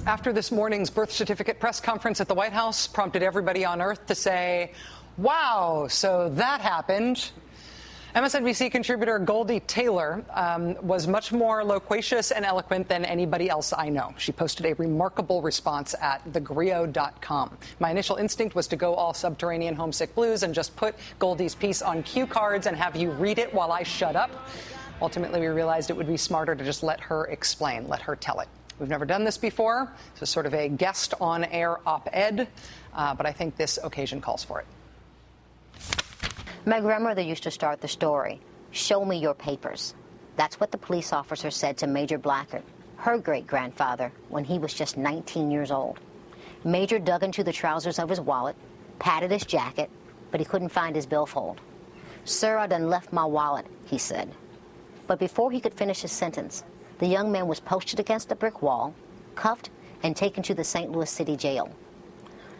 After this morning's birth certificate press conference at the White House prompted everybody on Earth to say, wow, so that happened. MSNBC contributor Goldie Taylor was much more loquacious and eloquent than anybody else I know. She posted a remarkable response at thegrio.com. My initial instinct was to go all subterranean homesick blues and just put Goldie's piece on cue cards and have you read it while I shut up. Ultimately, we realized it would be smarter to just let her explain, let her tell it. We've never done this before. This is sort of a guest on-air op-ed, but I think this occasion calls for it. My grandmother used to start the story, "Show me your papers." That's what the police officer said to Major Blackard, her great-grandfather, when he was just 19 years old. Major dug into the trousers of his wallet, patted his jacket, but he couldn't find his billfold. "Sir, I done left my wallet," he said. But before he could finish his sentence, the young man was posted against a brick wall, cuffed, and taken to the St. Louis City Jail.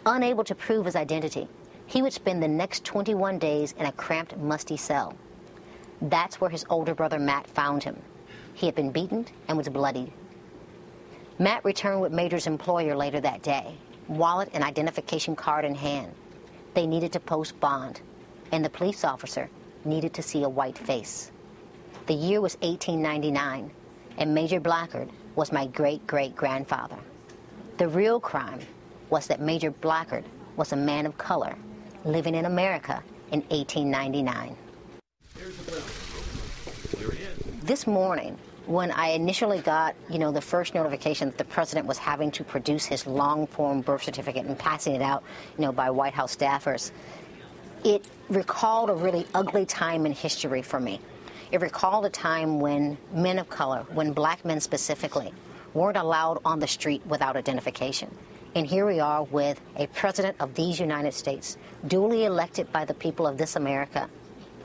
Unable to prove his identity, he would spend the next 21 days in a cramped, musty cell. That's where his older brother Matt found him. He had been beaten and was bloodied. Matt returned with Major's employer later that day, wallet and identification card in hand. They needed to post bond, and the police officer needed to see a white face. The year was 1899, and Major Blackard was my great-great-grandfather. The real crime was that Major Blackard was a man of color living in America in 1899. This morning, when I initially got, the first notification that the president was having to produce his long-form birth certificate and passing it out, by White House staffers, it recalled a really ugly time in history for me. It recalled a time when men of color, when black men specifically, weren't allowed on the street without identification. And here we are with a president of these United States, duly elected by the people of this America.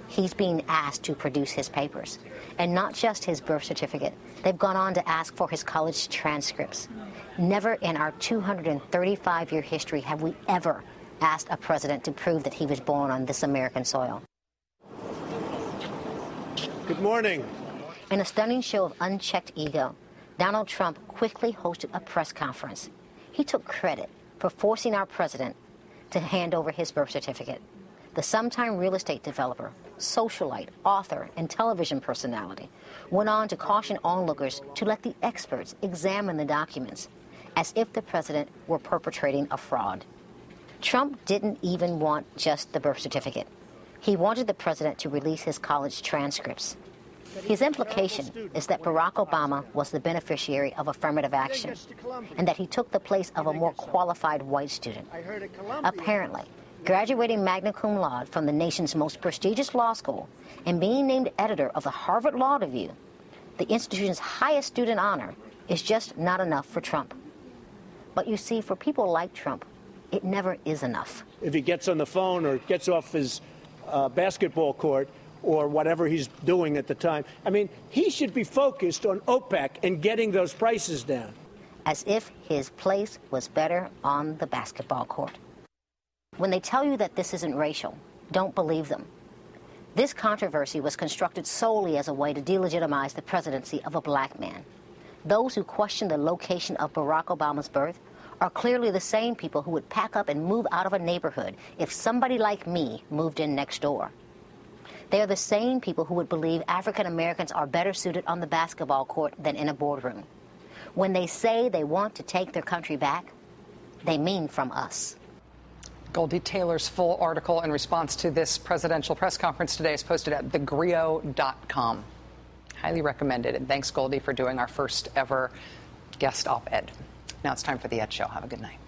He's being asked to produce his papers. And not just his birth certificate. They've gone on to ask for his college transcripts. Never in our 235-year history have we ever asked a president to prove that he was born on this American soil. Good morning. In a stunning show of unchecked ego, Donald Trump quickly hosted a press conference. He took credit for forcing our president to hand over his birth certificate. The sometime real estate developer, socialite, author, and television personality went on to caution onlookers to let the experts examine the documents, as if the president were perpetrating a fraud. Trump didn't even want just the birth certificate. He wanted the president to release his college transcripts. His implication is that Barack Obama was the beneficiary of affirmative action and that he took the place of a more qualified white student. Apparently, graduating magna cum laude from the nation's most prestigious law school and being named editor of the Harvard Law Review, the institution's highest student honor, is just not enough for Trump. But you see, for people like Trump, it never is enough. If he gets on the phone or gets off his basketball court or whatever he's doing at the time, he should be focused on OPEC and getting those prices down. As if his place was better on the basketball court. When they tell you that this isn't racial, don't believe them. This controversy was constructed solely as a way to delegitimize the presidency of a black man. Those who question the location of Barack Obama's birth are clearly the same people who would pack up and move out of a neighborhood if somebody like me moved in next door. They are the same people who would believe African Americans are better suited on the basketball court than in a boardroom. When they say they want to take their country back, they mean from us. Goldie Taylor's full article in response to this presidential press conference today is posted at thegrio.com. Highly recommended. And thanks, Goldie, for doing our first ever guest op-ed. Now it's time for the Ed Show. Have a good night.